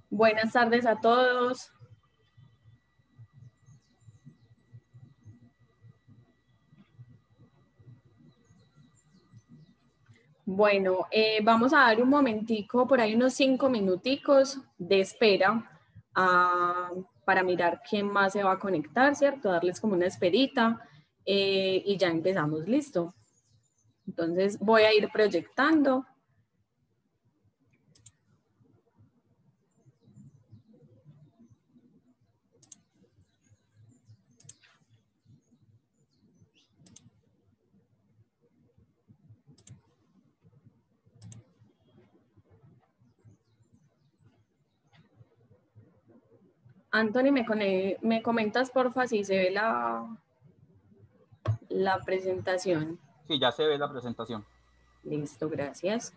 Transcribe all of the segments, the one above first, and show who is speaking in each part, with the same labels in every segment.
Speaker 1: Buenas tardes a todos. Bueno, vamos a dar un momentico, por ahí unos 5 minuticos de espera para mirar quién más se va a conectar, ¿cierto? Darles como una esperita y ya empezamos, listo. Entonces voy a ir proyectando. Anthony, me comentas porfa si se ve la presentación.
Speaker 2: Sí, ya se ve la presentación.
Speaker 1: Listo, gracias.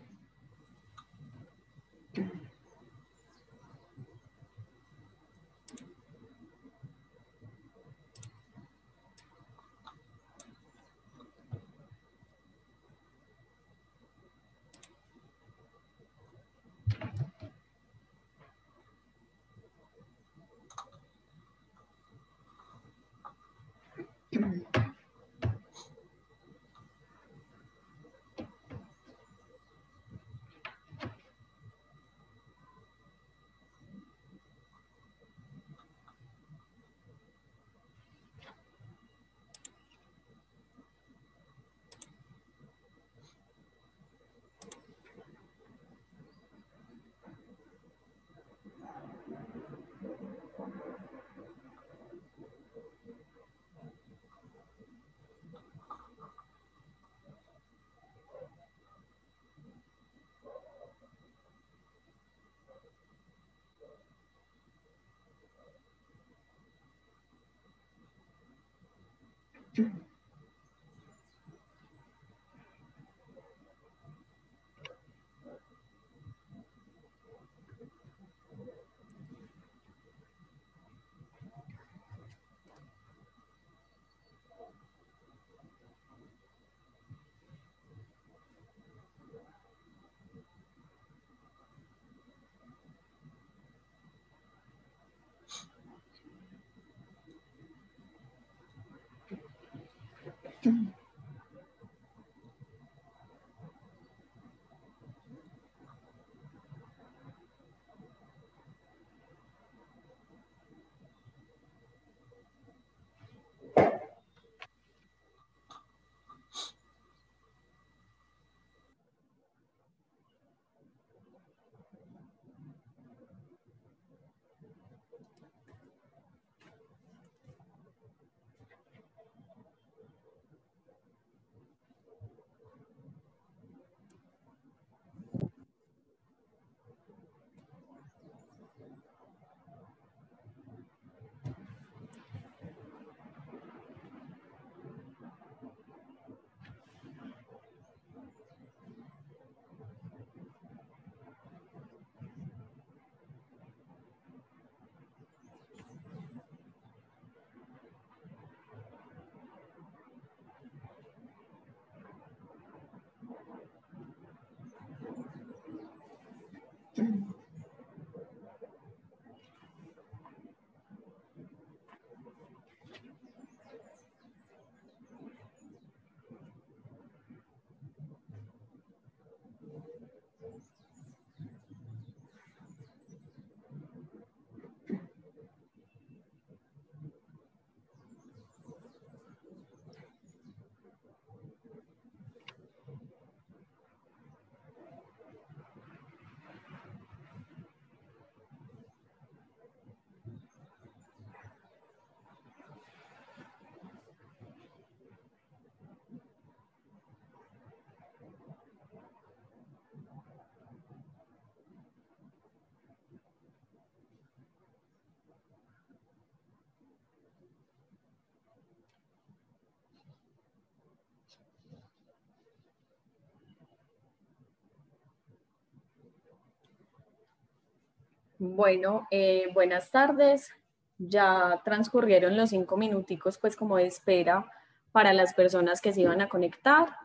Speaker 1: Bueno, buenas tardes. Ya transcurrieron los 5 minuticos, pues como de espera para las personas que se iban a conectar.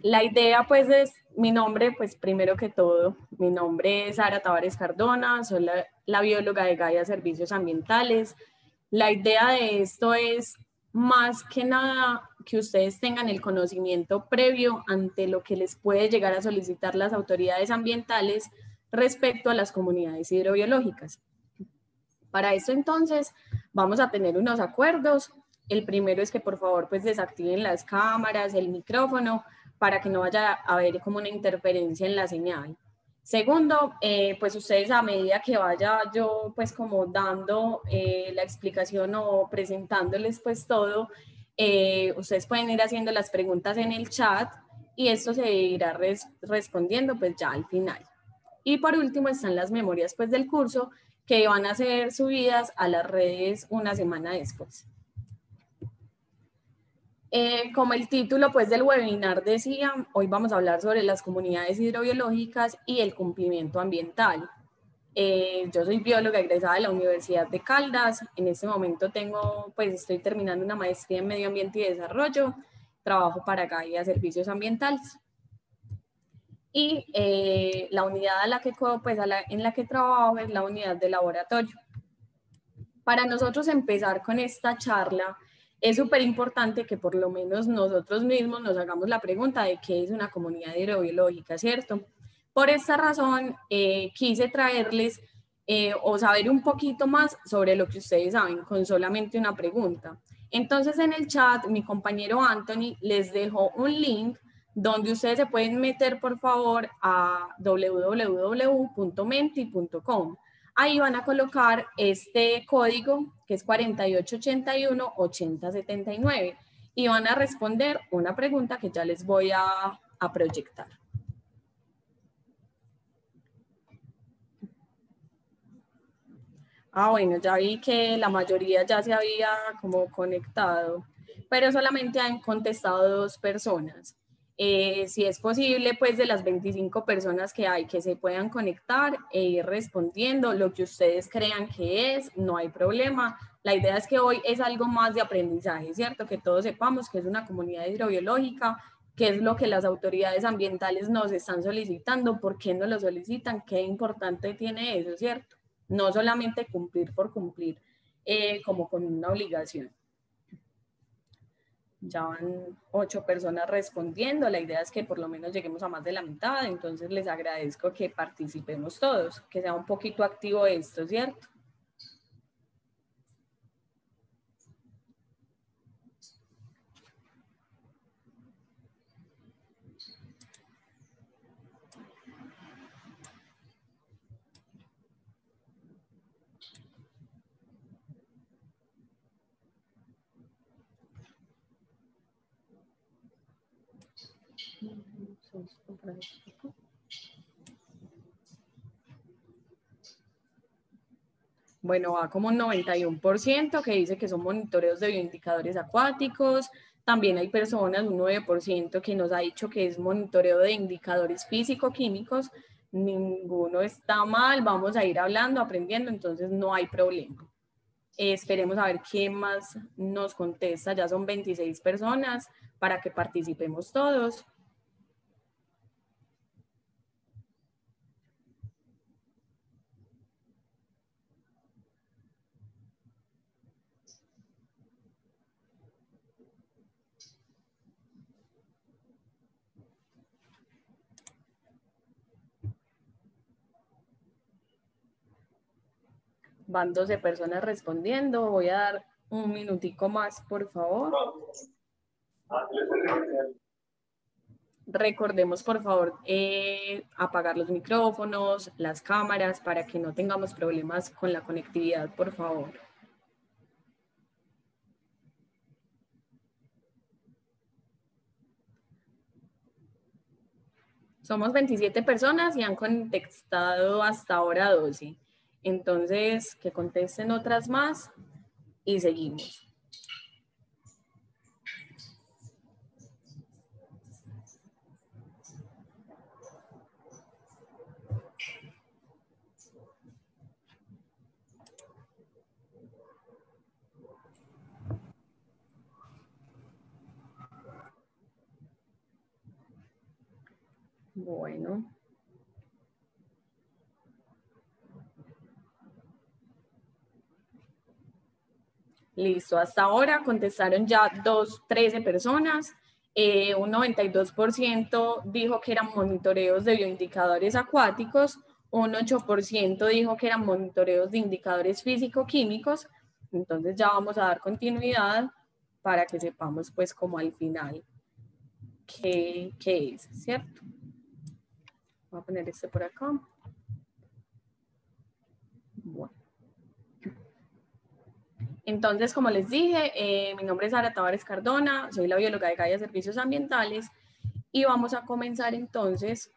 Speaker 1: La idea pues es, mi nombre pues primero que todo, mi nombre es Sara Tavares Cardona, soy la bióloga de Gaia Servicios Ambientales. La idea de esto es más que nada que ustedes tengan el conocimiento previo ante lo que les puede llegar a solicitar las autoridades ambientales respecto a las comunidades hidrobiológicas. Para esto entonces vamos a tener unos acuerdos. El primero es que por favor pues desactiven las cámaras, el micrófono, para que no vaya a haber como una interferencia en la señal. Segundo, pues ustedes a medida que vaya yo pues como dando la explicación o presentándoles pues todo, ustedes pueden ir haciendo las preguntas en el chat y esto se irá respondiendo pues ya al final. Y por último están las memorias pues del curso que van a ser subidas a las redes una semana después. Como el título pues del webinar decía, hoy vamos a hablar sobre las comunidades hidrobiológicas y el cumplimiento ambiental. Yo soy bióloga egresada de la Universidad de Caldas. En este momento estoy terminando una maestría en Medio Ambiente y Desarrollo. Trabajo para Gaia Servicios Ambientales. Y la unidad en la que trabajo es la unidad de laboratorio. Para nosotros empezar con esta charla, es súper importante que por lo menos nosotros mismos nos hagamos la pregunta de qué es una comunidad hidrobiológica, ¿cierto? Por esta razón, quise traerles o saber un poquito más sobre lo que ustedes saben con solamente una pregunta. Entonces, en el chat, mi compañero Anthony les dejó un link donde ustedes se pueden meter, por favor, a www.menti.com. Ahí van a colocar este código que es 4881-8079 y van a responder una pregunta que ya les voy a proyectar. Bueno, ya vi que la mayoría ya se había como conectado, pero solamente han contestado 2 personas. Si es posible, pues de las 25 personas que hay que se puedan conectar e ir respondiendo lo que ustedes crean que es, no hay problema. La idea es que hoy es algo más de aprendizaje, ¿cierto? Que todos sepamos que es una comunidad hidrobiológica, qué es lo que las autoridades ambientales nos están solicitando, por qué nos lo solicitan, qué importante tiene eso, ¿cierto? No solamente cumplir por cumplir como con una obligación. Ya van 8 personas respondiendo, la idea es que por lo menos lleguemos a más de la mitad, entonces les agradezco que participemos todos, que sea un poquito activo esto, ¿cierto? Bueno, va como un 91% que dice que son monitoreos de bioindicadores acuáticos. También hay personas, un 9% que nos ha dicho que es monitoreo de indicadores físico-químicos. Ninguno está mal, vamos a ir hablando, aprendiendo, entonces no hay problema. Esperemos a ver quién más nos contesta. Ya son 26 personas para que participemos todos. Van 12 personas respondiendo. Voy a dar un minutico más, por favor. Recordemos, por favor, apagar los micrófonos, las cámaras, para que no tengamos problemas con la conectividad, por favor. Somos 27 personas y han contestado hasta ahora 12. Entonces, que contesten otras más y seguimos. Bueno. Listo, hasta ahora contestaron ya 13 personas. Un 92% dijo que eran monitoreos de bioindicadores acuáticos, un 8% dijo que eran monitoreos de indicadores físico-químicos. Entonces ya vamos a dar continuidad para que sepamos pues como al final qué es, ¿cierto? Voy a poner este por acá. Bueno. Entonces, como les dije, mi nombre es Sara Tavares Cardona, soy la bióloga de Gaia Servicios Ambientales y vamos a comenzar entonces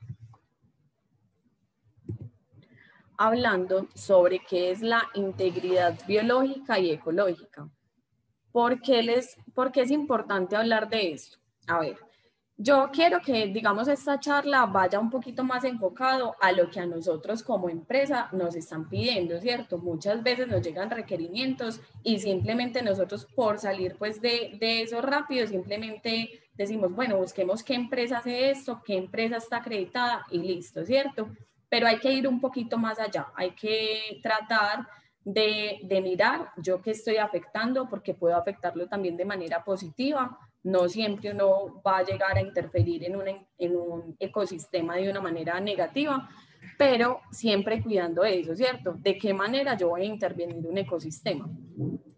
Speaker 1: hablando sobre qué es la integridad biológica y ecológica. ¿Por qué es importante hablar de esto? A ver, yo quiero que, digamos, esta charla vaya un poquito más enfocado a lo que a nosotros como empresa nos están pidiendo, ¿cierto? Muchas veces nos llegan requerimientos y simplemente nosotros por salir pues de eso rápido, simplemente decimos, bueno, busquemos qué empresa hace esto, qué empresa está acreditada y listo, ¿cierto? Pero hay que ir un poquito más allá, hay que tratar de mirar yo qué estoy afectando, porque puedo afectarlo también de manera positiva. No siempre uno va a llegar a interferir en un ecosistema de una manera negativa, pero siempre cuidando eso, ¿cierto? ¿De qué manera yo voy a intervenir en un ecosistema?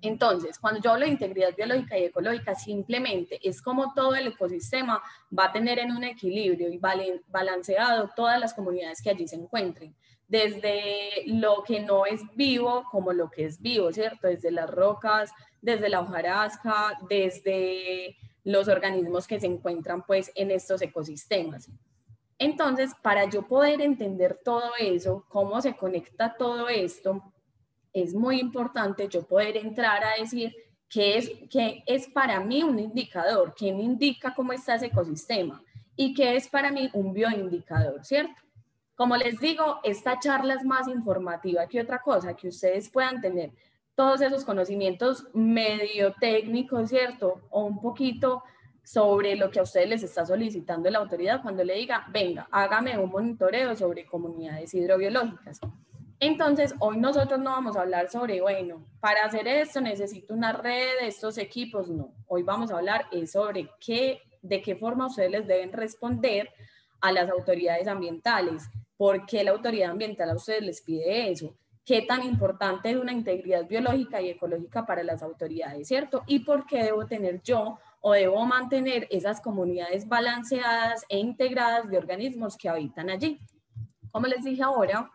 Speaker 1: Entonces, cuando yo hablo de integridad biológica y ecológica, simplemente es como todo el ecosistema va a tener en un equilibrio y balanceado todas las comunidades que allí se encuentren, desde lo que no es vivo como lo que es vivo, ¿cierto? Desde las rocas, desde la hojarasca, desde los organismos que se encuentran pues en estos ecosistemas. Entonces, para yo poder entender todo eso, cómo se conecta todo esto, es muy importante yo poder entrar a decir qué es para mí un indicador, qué me indica cómo está ese ecosistema y qué es para mí un bioindicador, ¿cierto? Como les digo, esta charla es más informativa que otra cosa, que ustedes puedan tener todos esos conocimientos medio técnicos, ¿cierto? O un poquito sobre lo que a ustedes les está solicitando la autoridad cuando le diga, venga, hágame un monitoreo sobre comunidades hidrobiológicas. Entonces, hoy nosotros no vamos a hablar sobre, bueno, para hacer esto necesito una red de estos equipos, no. Hoy vamos a hablar sobre de qué forma ustedes les deben responder a las autoridades ambientales, por qué la autoridad ambiental a ustedes les pide eso, qué tan importante es una integridad biológica y ecológica para las autoridades, ¿cierto? Y por qué debo tener yo o debo mantener esas comunidades balanceadas e integradas de organismos que habitan allí. Como les dije ahora,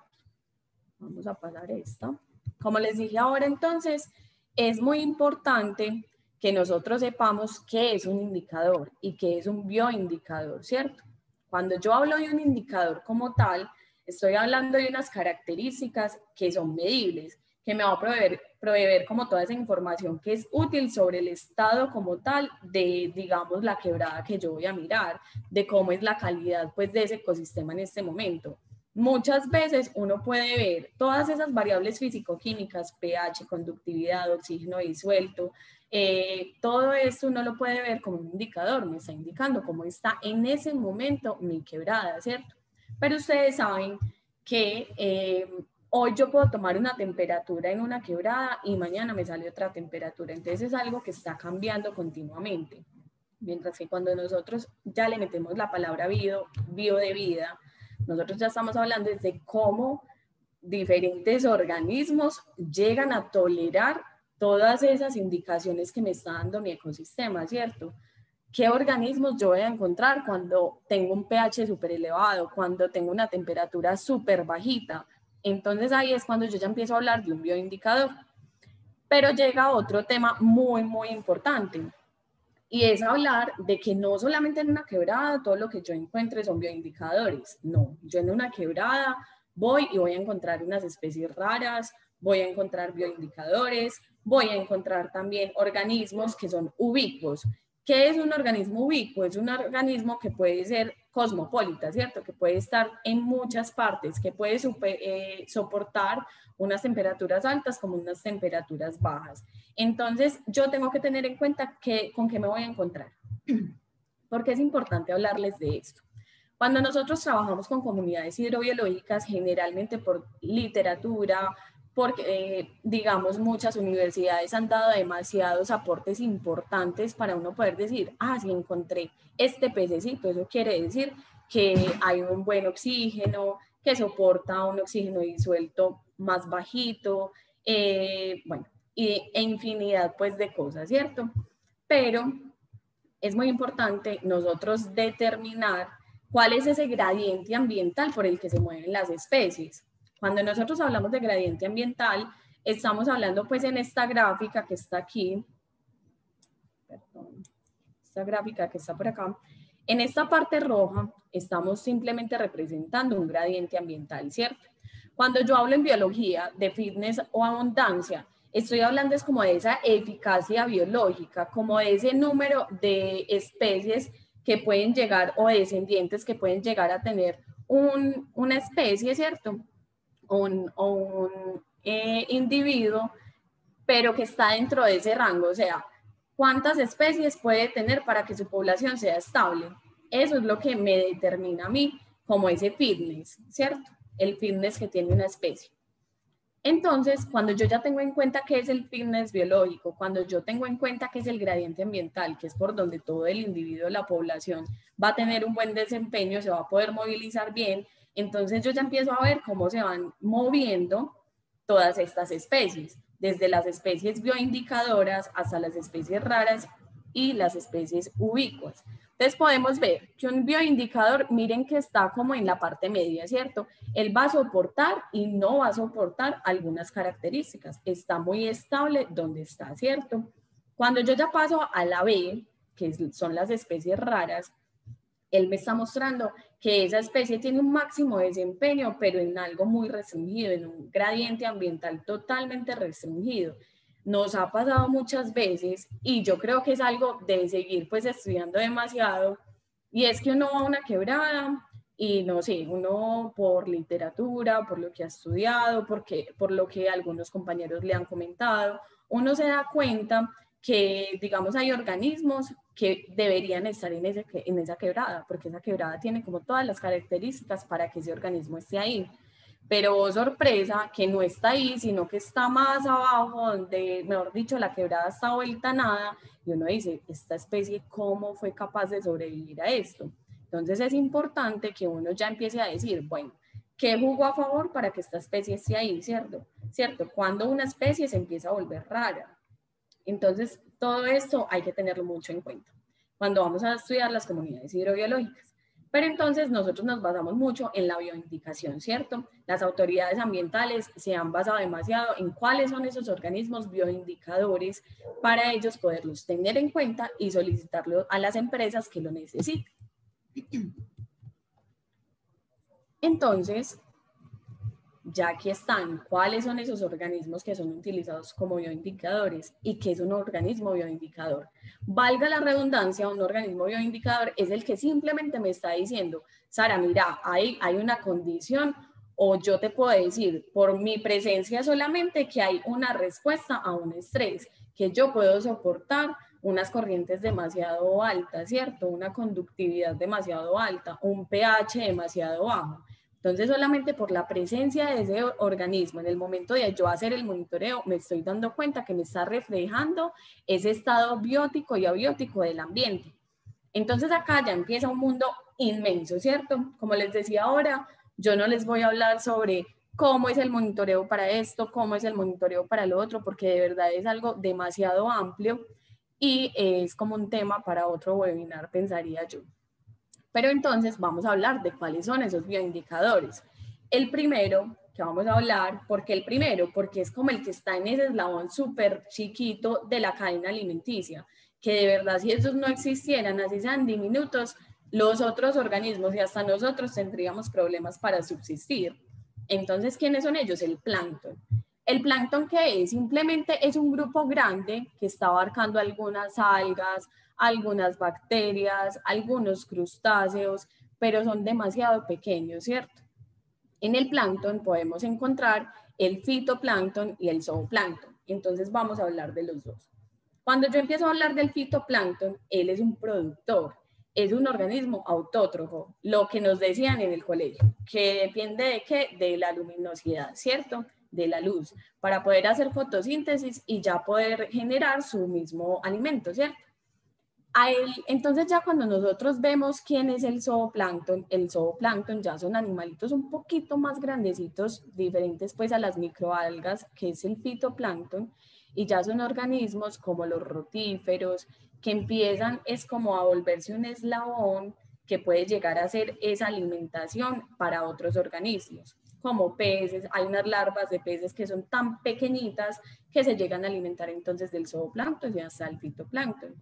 Speaker 1: vamos a pasar esta. Como les dije ahora, entonces, es muy importante que nosotros sepamos qué es un indicador y qué es un bioindicador, ¿cierto? Cuando yo hablo de un indicador como tal, estoy hablando de unas características que son medibles, que me va a proveer como toda esa información que es útil sobre el estado como tal de, digamos, la quebrada que yo voy a mirar, de cómo es la calidad, pues, de ese ecosistema en este momento. Muchas veces uno puede ver todas esas variables físico-químicas, pH, conductividad, oxígeno disuelto, todo esto uno lo puede ver como un indicador, me está indicando cómo está en ese momento mi quebrada, ¿cierto? Pero ustedes saben que hoy yo puedo tomar una temperatura en una quebrada y mañana me sale otra temperatura, entonces es algo que está cambiando continuamente. Mientras que cuando nosotros ya le metemos la palabra bio de vida, nosotros ya estamos hablando de cómo diferentes organismos llegan a tolerar todas esas indicaciones que me está dando mi ecosistema, ¿cierto? ¿Qué organismos yo voy a encontrar cuando tengo un pH súper elevado, cuando tengo una temperatura súper bajita? Entonces ahí es cuando yo ya empiezo a hablar de un bioindicador. Pero llega otro tema muy, muy importante. Y es hablar de que no solamente en una quebrada todo lo que yo encuentre son bioindicadores. No, yo en una quebrada voy y voy a encontrar unas especies raras, voy a encontrar bioindicadores, voy a encontrar también organismos que son ubicuos. ¿Qué es un organismo ubicuo? Es un organismo que puede ser cosmopolita, ¿cierto? Que puede estar en muchas partes, que puede soportar unas temperaturas altas como unas temperaturas bajas. Entonces, yo tengo que tener en cuenta con qué me voy a encontrar. Porque es importante hablarles de esto. Cuando nosotros trabajamos con comunidades hidrobiológicas, generalmente por literatura, porque digamos muchas universidades han dado demasiados aportes importantes para uno poder decir, ah, sí encontré este pececito, eso quiere decir que hay un buen oxígeno, que soporta un oxígeno disuelto más bajito, bueno, e infinidad pues de cosas, ¿cierto? Pero es muy importante nosotros determinar cuál es ese gradiente ambiental por el que se mueven las especies. Cuando nosotros hablamos de gradiente ambiental, estamos hablando pues en esta gráfica que está aquí, perdón, esta gráfica que está por acá, en esta parte roja estamos simplemente representando un gradiente ambiental, ¿cierto? Cuando yo hablo en biología de fitness o abundancia, estoy hablando es como de esa eficacia biológica, como de ese número de especies que pueden llegar o descendientes que pueden llegar a tener una especie, ¿cierto? Un individuo, pero que está dentro de ese rango, o sea, ¿cuántas especies puede tener para que su población sea estable? Eso es lo que me determina a mí como ese fitness, ¿cierto? El fitness que tiene una especie. Entonces, cuando yo ya tengo en cuenta qué es el fitness biológico, cuando yo tengo en cuenta qué es el gradiente ambiental, que es por donde todo el individuo de la población va a tener un buen desempeño, se va a poder movilizar bien, entonces yo ya empiezo a ver cómo se van moviendo todas estas especies, desde las especies bioindicadoras hasta las especies raras y las especies ubicuas. Entonces podemos ver que un bioindicador, miren que está como en la parte media, ¿cierto? Él va a soportar y no va a soportar algunas características. Está muy estable donde está, ¿cierto? Cuando yo ya paso a la B, que son las especies raras, él me está mostrando que esa especie tiene un máximo desempeño, pero en algo muy restringido, en un gradiente ambiental totalmente restringido. Nos ha pasado muchas veces y yo creo que es algo de seguir pues estudiando demasiado, y es que uno va a una quebrada y no sé, uno por literatura, por lo que ha estudiado, por lo que algunos compañeros le han comentado, uno se da cuenta que, digamos, hay organismos que deberían estar en esa quebrada, porque esa quebrada tiene como todas las características para que ese organismo esté ahí. Pero oh, sorpresa, que no está ahí, sino que está más abajo, donde, mejor dicho, la quebrada está vuelta a nada, y uno dice, esta especie, ¿cómo fue capaz de sobrevivir a esto? Entonces es importante que uno ya empiece a decir, bueno, ¿qué jugó a favor para que esta especie esté ahí, cierto? ¿Cierto? Cuando una especie se empieza a volver rara. Entonces, todo esto hay que tenerlo mucho en cuenta cuando vamos a estudiar las comunidades hidrobiológicas. Pero entonces nosotros nos basamos mucho en la bioindicación, ¿cierto? Las autoridades ambientales se han basado demasiado en cuáles son esos organismos bioindicadores para ellos poderlos tener en cuenta y solicitarlo a las empresas que lo necesiten. Entonces, ya aquí están, cuáles son esos organismos que son utilizados como bioindicadores y qué es un organismo bioindicador. Valga la redundancia, un organismo bioindicador es el que simplemente me está diciendo, Sara, mira, hay una condición, o yo te puedo decir por mi presencia solamente que hay una respuesta a un estrés, que yo puedo soportar unas corrientes demasiado altas, ¿cierto? Una conductividad demasiado alta, un pH demasiado bajo. Entonces, solamente por la presencia de ese organismo en el momento de yo hacer el monitoreo, me estoy dando cuenta que me está reflejando ese estado biótico y abiótico del ambiente. Entonces, acá ya empieza un mundo inmenso, ¿cierto? Como les decía ahora, yo no les voy a hablar sobre cómo es el monitoreo para esto, cómo es el monitoreo para lo otro, porque de verdad es algo demasiado amplio y es como un tema para otro webinar, pensaría yo. Pero entonces vamos a hablar de cuáles son esos bioindicadores. El primero que vamos a hablar, ¿por qué el primero? Porque es como el que está en ese eslabón súper chiquito de la cadena alimenticia, que de verdad si esos no existieran, así sean diminutos, los otros organismos y hasta nosotros tendríamos problemas para subsistir. Entonces, ¿quiénes son ellos? El plancton. ¿El plancton qué es? Simplemente es un grupo grande que está abarcando algunas algas, algunas bacterias, algunos crustáceos, pero son demasiado pequeños, ¿cierto? En el plancton podemos encontrar el fitoplancton y el zooplancton. Entonces vamos a hablar de los dos. Cuando yo empiezo a hablar del fitoplancton, él es un productor. es un organismo autótrofo, lo que nos decían en el colegio, que depende de qué, de la luminosidad, ¿cierto? De la luz, para poder hacer fotosíntesis y ya poder generar su mismo alimento, ¿cierto? Entonces ya cuando nosotros vemos quién es el zooplancton ya son animalitos un poquito más grandecitos, diferentes pues a las microalgas, que es el fitoplancton, y ya son organismos como los rotíferos, que empiezan es como a volverse un eslabón que puede llegar a ser esa alimentación para otros organismos, como peces. Hay unas larvas de peces que son tan pequeñitas que se llegan a alimentar entonces del zooplancton y hasta el fitoplancton.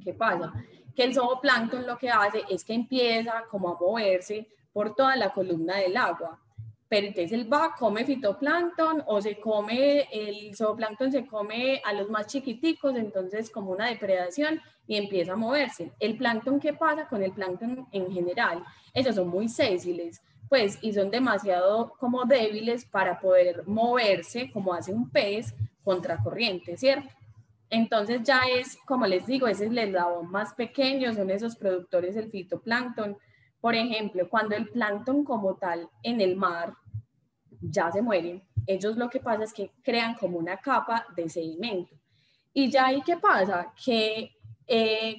Speaker 1: ¿Qué pasa? Que el zooplancton lo que hace es que empieza como a moverse por toda la columna del agua. Pero entonces él va, come fitoplancton o se come, el zooplancton se come a los más chiquiticos, entonces como una depredación y empieza a moverse. El plancton, ¿qué pasa con el plancton en general? Ellos son muy sésiles, pues, y son demasiado como débiles para poder moverse como hace un pez contracorriente, ¿cierto? Entonces ya es, como les digo, ese es el eslabón más pequeño, son esos productores del fitoplancton. Por ejemplo, cuando el plancton como tal en el mar ya se mueren, ellos lo que pasa es que crean como una capa de sedimento. Y ya ahí qué pasa, que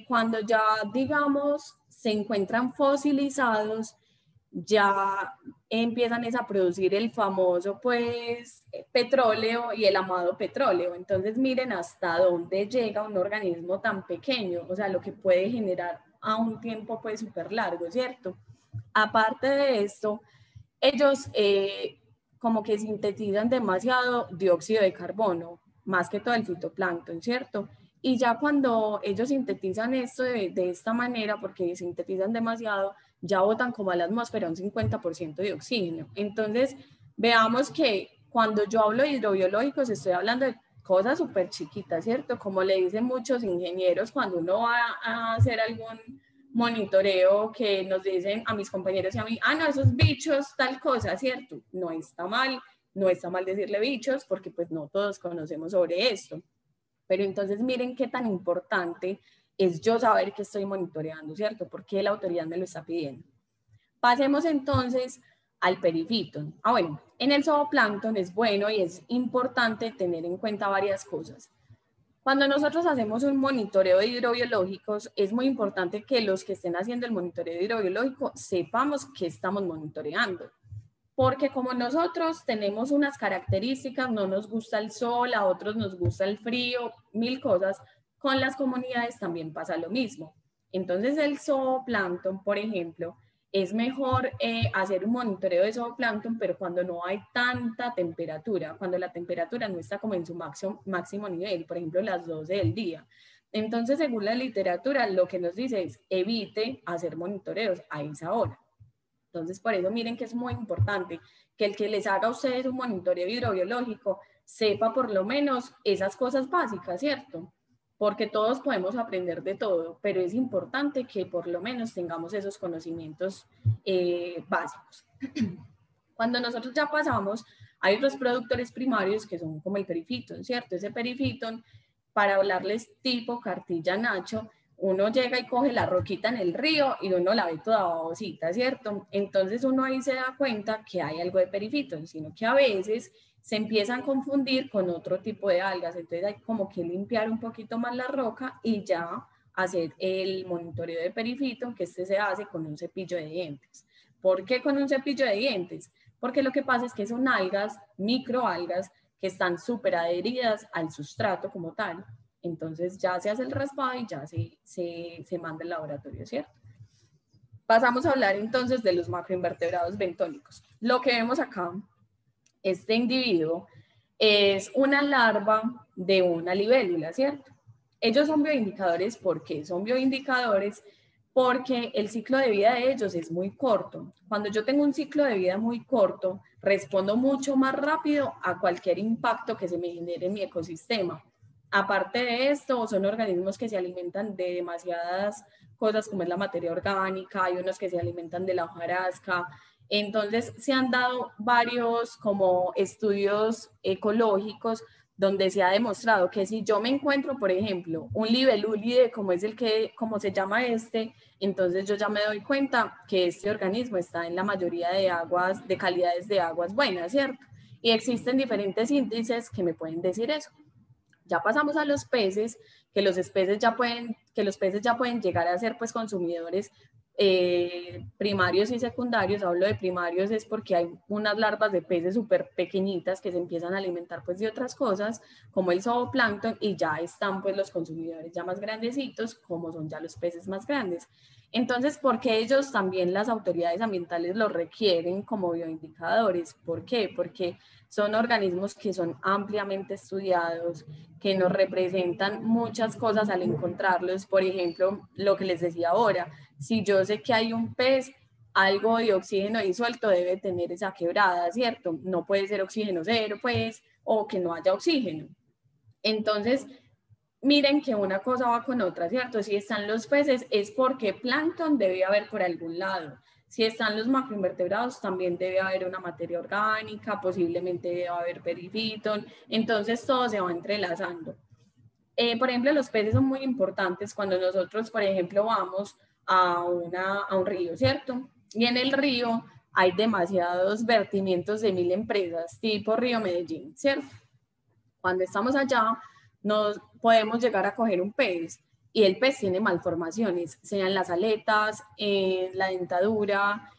Speaker 1: cuando ya, digamos, se encuentran fosilizados, ya empiezan a producir el famoso pues petróleo y el amado petróleo. Entonces miren hasta dónde llega un organismo tan pequeño, o sea, lo que puede generar a un tiempo pues súper largo, ¿cierto? Aparte de esto, ellos como que sintetizan demasiado dióxido de carbono, más que todo el fitoplancton, ¿cierto? Y ya cuando ellos sintetizan esto de esta manera, porque sintetizan demasiado, ya botan como a la atmósfera un 50% de oxígeno. Entonces, veamos que cuando yo hablo de hidrobiológicos, estoy hablando de cosas súper chiquitas, ¿cierto? Como le dicen muchos ingenieros cuando uno va a hacer algún monitoreo, que nos dicen a mis compañeros y a mí, ah, no, esos bichos, tal cosa, ¿cierto? No está mal, no está mal decirle bichos, porque pues no todos conocemos sobre esto. Pero entonces miren qué tan importante es yo saber que estoy monitoreando, ¿cierto? Porque la autoridad me lo está pidiendo. Pasemos entonces al perifitón. Ah, bueno, en el zooplancton es bueno y es importante tener en cuenta varias cosas. Cuando nosotros hacemos un monitoreo de hidrobiológicos, es muy importante que los que estén haciendo el monitoreo hidrobiológico sepamos qué estamos monitoreando. Porque como nosotros tenemos unas características, no nos gusta el sol, a otros nos gusta el frío, mil cosas, con las comunidades también pasa lo mismo. Entonces el zooplancton, por ejemplo, es mejor hacer un monitoreo de zooplancton, pero cuando no hay tanta temperatura, cuando la temperatura no está como en su máximo nivel, por ejemplo las 12 del día. Entonces, según la literatura, lo que nos dice es evite hacer monitoreos a esa hora. Entonces, por eso miren que es muy importante que el que les haga a ustedes un monitoreo hidrobiológico sepa por lo menos esas cosas básicas, ¿cierto? Porque todos podemos aprender de todo, pero es importante que por lo menos tengamos esos conocimientos básicos. Cuando nosotros ya pasamos, hay otros productores primarios que son como el perifitón, ¿cierto? Ese perifitón, para hablarles tipo cartilla nacho, uno llega y coge la roquita en el río y uno la ve toda babosita, ¿cierto? Entonces uno ahí se da cuenta que hay algo de perifitón, sino que a veces se empiezan a confundir con otro tipo de algas, entonces hay como que limpiar un poquito más la roca y ya hacer el monitoreo de perifitón, que este se hace con un cepillo de dientes. ¿Por qué con un cepillo de dientes? Porque lo que pasa es que son algas, microalgas, que están súper adheridas al sustrato como tal. Entonces ya se hace el raspado y ya se manda al laboratorio, ¿cierto? Pasamos a hablar entonces de los macroinvertebrados bentónicos. Lo que vemos acá, este individuo es una larva de una libélula, ¿cierto? Ellos son bioindicadores, ¿por qué? Son bioindicadores porque el ciclo de vida de ellos es muy corto. Cuando yo tengo un ciclo de vida muy corto, respondo mucho más rápido a cualquier impacto que se me genere en mi ecosistema. Aparte de esto, son organismos que se alimentan de demasiadas cosas como es la materia orgánica, hay unos que se alimentan de la hojarasca. Entonces se han dado varios como estudios ecológicos donde se ha demostrado que si yo me encuentro, por ejemplo, un libelulide, como es como se llama entonces yo ya me doy cuenta que este organismo está en la mayoría de aguas, de calidades de aguas buenas, ¿cierto? Y existen diferentes índices que me pueden decir eso. Ya pasamos a los peces, que los peces ya pueden llegar a ser pues consumidores primarios y secundarios. Hablo de primarios es porque hay unas larvas de peces súper pequeñitas que se empiezan a alimentar pues de otras cosas, como el zooplancton, y ya están pues los consumidores ya más grandecitos, como son ya los peces más grandes. Entonces, ¿por qué ellos también las autoridades ambientales los requieren como bioindicadores? ¿Por qué? Porque son organismos que son ampliamente estudiados, que nos representan muchas cosas al encontrarlos. Por ejemplo, lo que les decía ahora, si yo sé que hay un pez, algo de oxígeno disuelto debe tener esa quebrada, ¿cierto? No puede ser oxígeno cero, pues, o que no haya oxígeno. Entonces, miren que una cosa va con otra, ¿cierto? Si están los peces es porque plancton debe haber por algún lado. Si están los macroinvertebrados, también debe haber una materia orgánica, posiblemente debe haber perifiton. Entonces todo se va entrelazando. Por ejemplo, los peces son muy importantes cuando nosotros, por ejemplo, vamos a un río, ¿cierto? Y en el río hay demasiados vertimientos de 1000 empresas, tipo Río Medellín, ¿cierto? Cuando estamos allá, nos podemos llegar a coger un pez y el pez tiene malformaciones, sean las aletas, en la dentadura,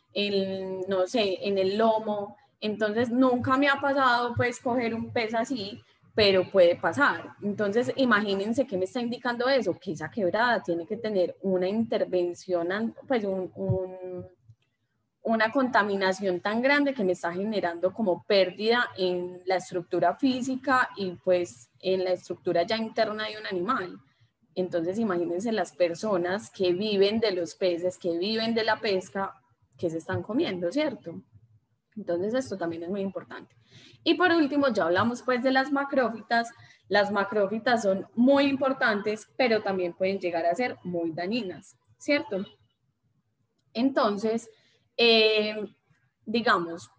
Speaker 1: no sé, en el lomo. Entonces, nunca me ha pasado pues coger un pez así, pero puede pasar. Entonces, imagínense qué me está indicando eso, que esa quebrada tiene que tener una intervención, pues una contaminación tan grande que me está generando como pérdida en la estructura física y pues en la estructura ya interna de un animal. Entonces imagínense las personas que viven de los peces, que viven de la pesca, que se están comiendo, ¿cierto? Entonces esto también es muy importante. Y por último, ya hablamos pues de las macrófitas. Las macrófitas son muy importantes, pero también pueden llegar a ser muy dañinas, ¿cierto? Entonces, eh, digamos,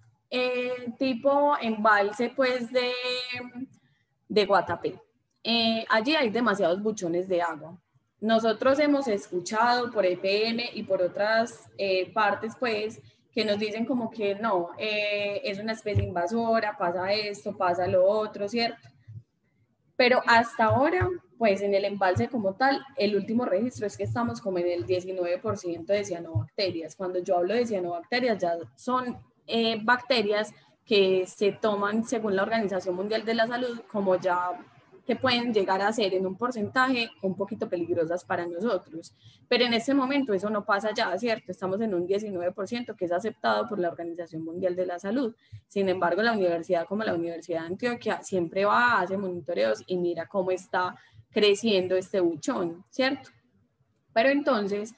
Speaker 1: tipo embalse pues de Guatapé. Allí hay demasiados buchones de agua. Nosotros hemos escuchado por EPM y por otras partes pues que nos dicen como que no, es una especie invasora, pasa esto, pasa lo otro, ¿cierto? Pero hasta ahora, pues en el embalse como tal, el último registro es que estamos como en el 19% de cianobacterias. Cuando yo hablo de cianobacterias, ya son bacterias que se toman, según la Organización Mundial de la Salud, como ya que pueden llegar a ser en un porcentaje un poquito peligrosas para nosotros. Pero en este momento eso no pasa ya, ¿cierto? Estamos en un 19% que es aceptado por la Organización Mundial de la Salud. Sin embargo, la universidad como la Universidad de Antioquia siempre va, hace monitoreos y mira cómo está creciendo este buchón, ¿cierto? Pero entonces,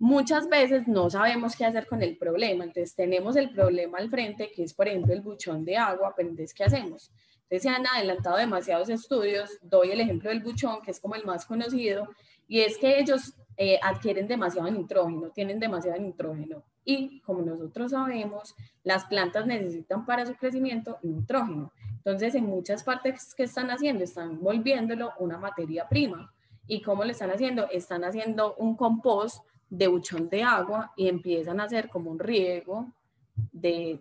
Speaker 1: muchas veces no sabemos qué hacer con el problema. Entonces, tenemos el problema al frente, que es, por ejemplo, el buchón de agua, pero entonces, ¿qué hacemos? Entonces, se han adelantado demasiados estudios. Doy el ejemplo del buchón, que es como el más conocido, y es que ellos adquieren demasiado nitrógeno, tienen demasiado nitrógeno. Y como nosotros sabemos, las plantas necesitan para su crecimiento nitrógeno. Entonces, en muchas partes que están haciendo, están volviéndolo una materia prima. ¿Y cómo lo están haciendo? Están haciendo un compost de buchón de agua y empiezan a hacer como un riego de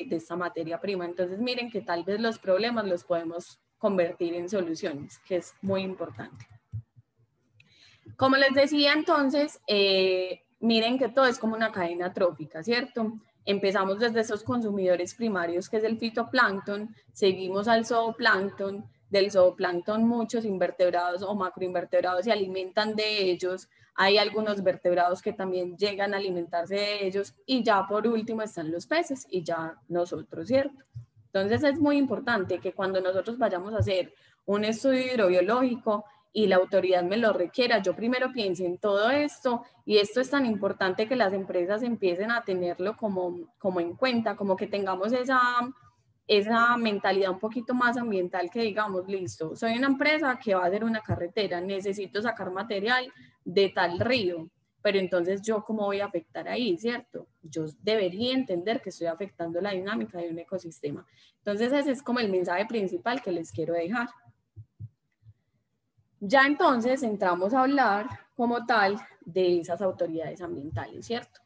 Speaker 1: esta materia prima. Entonces miren que tal vez los problemas los podemos convertir en soluciones, que es muy importante. Como les decía entonces, miren que todo es como una cadena trófica, ¿cierto? Empezamos desde esos consumidores primarios, que es el fitoplancton, seguimos al zooplancton, del zooplancton muchos invertebrados o macroinvertebrados se alimentan de ellos, hay algunos vertebrados que también llegan a alimentarse de ellos y ya por último están los peces y ya nosotros, ¿cierto? Entonces es muy importante que cuando nosotros vayamos a hacer un estudio hidrobiológico y la autoridad me lo requiera, yo primero piense en todo esto y esto es tan importante que las empresas empiecen a tenerlo como en cuenta, como que tengamos esa mentalidad un poquito más ambiental que digamos, listo, soy una empresa que va a hacer una carretera, necesito sacar material de tal río. pero entonces yo cómo voy a afectar ahí, ¿cierto? Yo debería entender que estoy afectando la dinámica de un ecosistema. Entonces ese es como el mensaje principal que les quiero dejar. Ya entonces entramos a hablar como tal de esas autoridades ambientales, ¿cierto?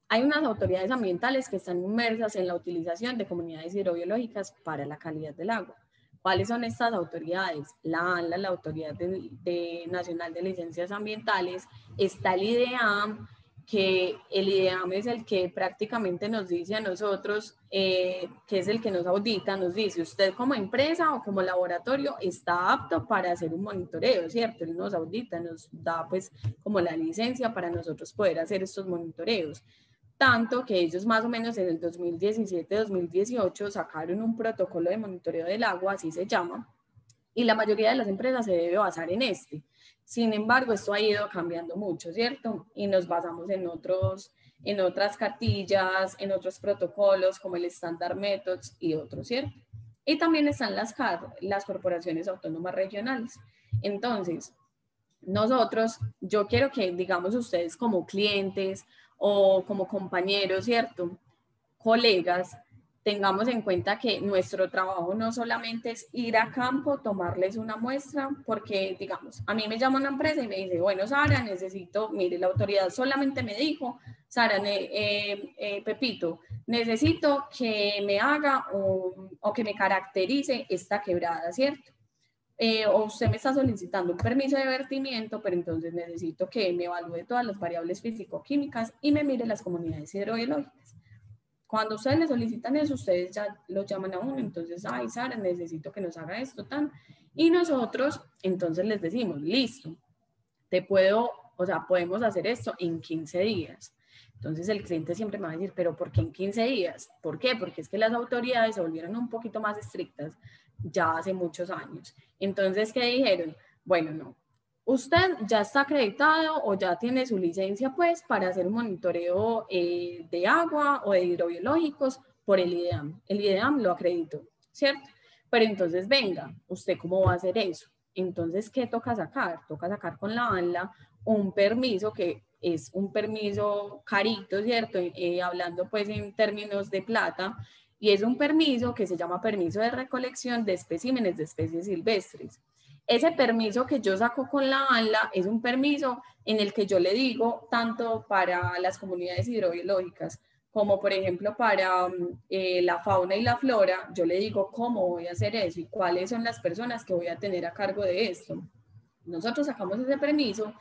Speaker 1: Hay unas autoridades ambientales que están inmersas en la utilización de comunidades hidrobiológicas para la calidad del agua. ¿Cuáles son estas autoridades? La ANLA, la Autoridad Nacional de Licencias Ambientales, está el IDEAM, que el IDEAM es el que prácticamente nos dice a nosotros, que es el que nos audita, nos dice, usted como empresa o como laboratorio está apto para hacer un monitoreo, ¿cierto? Él nos audita, nos da pues como la licencia para nosotros poder hacer estos monitoreos. Tanto que ellos más o menos en el 2017-2018 sacaron un protocolo de monitoreo del agua, así se llama, y la mayoría de las empresas se debe basar en este. Sin embargo, esto ha ido cambiando mucho, ¿cierto? Y nos basamos en otras cartillas, en otros protocolos como el Standard Methods y otros, ¿cierto? Y también están las corporaciones autónomas regionales. Entonces, nosotros, yo quiero que, digamos, ustedes como clientes o como compañeros, ¿cierto? Colegas, tengamos en cuenta que nuestro trabajo no solamente es ir a campo, tomarles una muestra, porque, digamos, a mí me llama una empresa y me dice, bueno, Sara, necesito, mire, la autoridad solamente me dijo, Sara, Pepito, necesito que me haga o que me caracterice esta quebrada, ¿cierto? O usted me está solicitando un permiso de vertimiento, pero entonces necesito que me evalúe todas las variables físico-químicas y me mire las comunidades hidrobiológicas. Cuando ustedes le solicitan eso, ustedes ya lo llaman a uno, entonces, ay, Sara, necesito que nos haga esto, tan. Y nosotros, entonces les decimos, listo, podemos hacer esto en 15 días. Entonces el cliente siempre me va a decir, pero ¿por qué en 15 días? ¿Por qué? Porque es que las autoridades se volvieron un poquito más estrictas ya hace muchos años. Entonces, ¿qué dijeron? Bueno, no. Usted ya está acreditado o ya tiene su licencia, pues, para hacer un monitoreo de agua o de hidrobiológicos por el IDEAM. El IDEAM lo acreditó, ¿cierto? Pero entonces, venga, ¿usted cómo va a hacer eso? Entonces, ¿qué toca sacar? Toca sacar con la ANLA un permiso que es un permiso carito, ¿cierto? Hablando pues en términos de plata, y es un permiso que se llama permiso de recolección de especímenes de especies silvestres. Ese permiso que yo saco con la ANLA es un permiso en el que yo le digo, tanto para las comunidades hidrobiológicas como por ejemplo para la fauna y la flora, yo le digo cómo voy a hacer eso y cuáles son las personas que voy a tener a cargo de esto. Nosotros sacamos ese permiso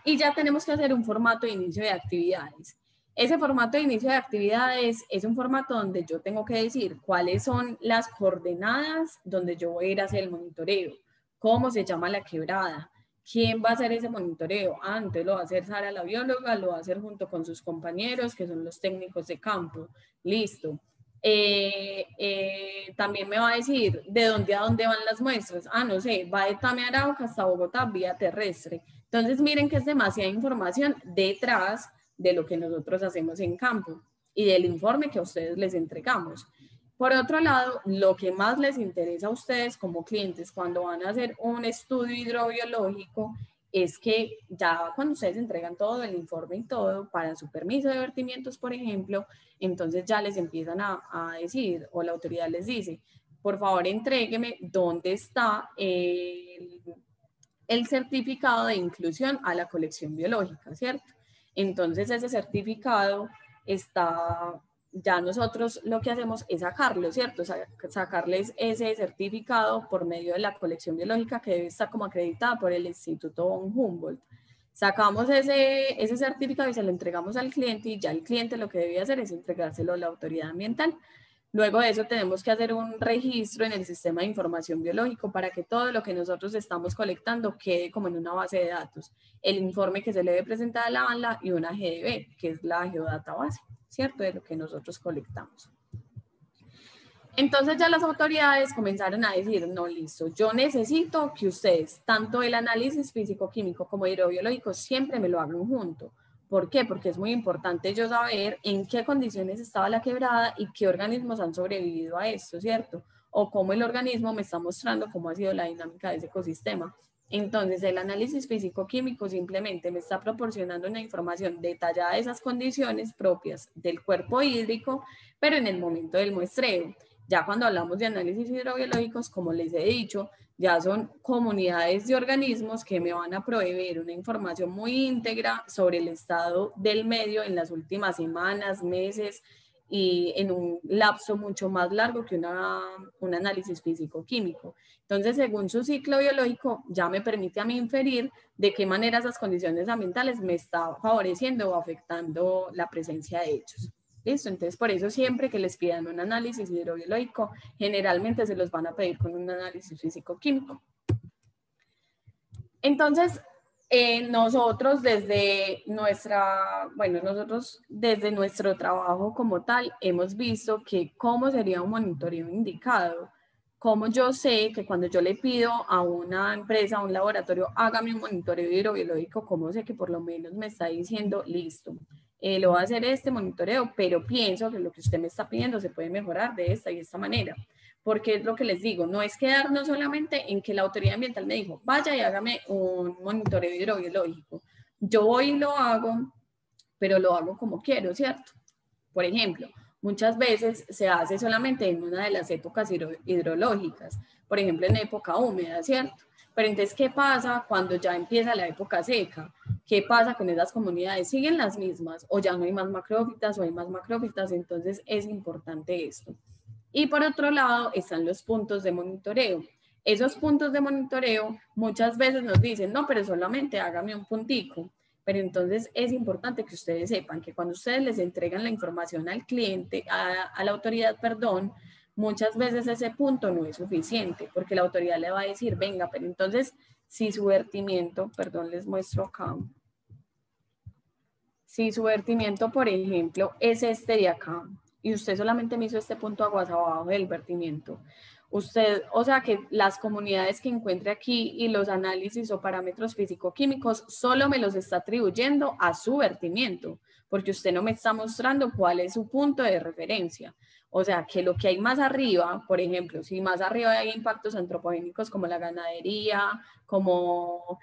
Speaker 1: y ya tenemos que hacer un formato de inicio de actividades. Ese formato de inicio de actividades es un formato donde yo tengo que decir cuáles son las coordenadas donde yo voy a ir a hacer el monitoreo, cómo se llama la quebrada, quién va a hacer ese monitoreo. Antes lo va a hacer Sara la bióloga, lo va a hacer junto con sus compañeros que son los técnicos de campo. Listo. También me va a decir de dónde a dónde van las muestras. Ah, no sé, va de Tame Arauca hasta Bogotá vía terrestre. Entonces miren que es demasiada información detrás de lo que nosotros hacemos en campo y del informe que a ustedes les entregamos. Por otro lado, lo que más les interesa a ustedes como clientes cuando van a hacer un estudio hidrobiológico es que ya cuando ustedes entregan todo el informe y todo para su permiso de vertimientos, por ejemplo, entonces ya les empiezan a decir, o la autoridad les dice, por favor entrégueme dónde está el certificado de inclusión a la colección biológica, ¿cierto? Entonces ese certificado está, ya nosotros lo que hacemos es sacarlo, ¿cierto? Sacarles ese certificado por medio de la colección biológica que debe estar como acreditada por el Instituto von Humboldt. Sacamos ese certificado y se lo entregamos al cliente y ya el cliente lo que debe hacer es entregárselo a la autoridad ambiental. Luego de eso tenemos que hacer un registro en el sistema de información biológico para que todo lo que nosotros estamos colectando quede como en una base de datos. El informe que se le debe presentar a la ANLA y una GDB, que es la Geodata Base, ¿cierto? De lo que nosotros colectamos. Entonces ya las autoridades comenzaron a decir, no, listo, yo necesito que ustedes, tanto el análisis físico-químico como hidrobiológico, siempre me lo hagan junto. ¿Por qué? Porque es muy importante yo saber en qué condiciones estaba la quebrada y qué organismos han sobrevivido a esto, ¿cierto? O cómo el organismo me está mostrando cómo ha sido la dinámica de ese ecosistema. Entonces, el análisis físico-químico simplemente me está proporcionando una información detallada de esas condiciones propias del cuerpo hídrico, pero en el momento del muestreo. Ya cuando hablamos de análisis hidrobiológicos, como les he dicho, ya son comunidades de organismos que me van a proveer una información muy íntegra sobre el estado del medio en las últimas semanas, meses y en un lapso mucho más largo que un análisis físico-químico. Entonces, según su ciclo biológico, ya me permite a mí inferir de qué manera esas condiciones ambientales me están favoreciendo o afectando la presencia de ellos. ¿Listo? Entonces, por eso siempre que les pidan un análisis hidrobiológico, generalmente se los van a pedir con un análisis físico-químico. Entonces, nosotros desde nuestro trabajo como tal, hemos visto que cómo sería un monitoreo indicado. Como yo sé que cuando yo le pido a una empresa, a un laboratorio, hágame un monitoreo hidrobiológico, cómo sé que por lo menos me está diciendo, listo, lo voy a hacer este monitoreo, pero pienso que lo que usted me está pidiendo se puede mejorar de esta y esta manera. Porque es lo que les digo, no es quedarnos solamente en que la autoridad ambiental me dijo, vaya y hágame un monitoreo hidrobiológico. Yo voy y lo hago, pero lo hago como quiero, ¿cierto? Por ejemplo, muchas veces se hace solamente en una de las épocas hidrológicas, por ejemplo, en época húmeda, ¿cierto? Pero entonces, ¿qué pasa cuando ya empieza la época seca? ¿Qué pasa con esas comunidades? ¿Siguen las mismas o ya no hay más macrófitas o hay más macrófitas? Entonces, es importante esto. Y por otro lado están los puntos de monitoreo. Esos puntos de monitoreo muchas veces nos dicen, no, pero solamente hágame un puntico. Pero entonces es importante que ustedes sepan que cuando ustedes les entregan la información al cliente, a la autoridad, perdón, muchas veces ese punto no es suficiente porque la autoridad le va a decir, venga, pero entonces si su vertimiento, perdón, les muestro acá, si su vertimiento, por ejemplo, es este de acá, y usted solamente me hizo este punto aguas abajo del vertimiento, usted, o sea que las comunidades que encuentre aquí y los análisis o parámetros físico-químicos solo me los está atribuyendo a su vertimiento, porque usted no me está mostrando cuál es su punto de referencia. O sea, que lo que hay más arriba, por ejemplo, si más arriba hay impactos antropogénicos como la ganadería, como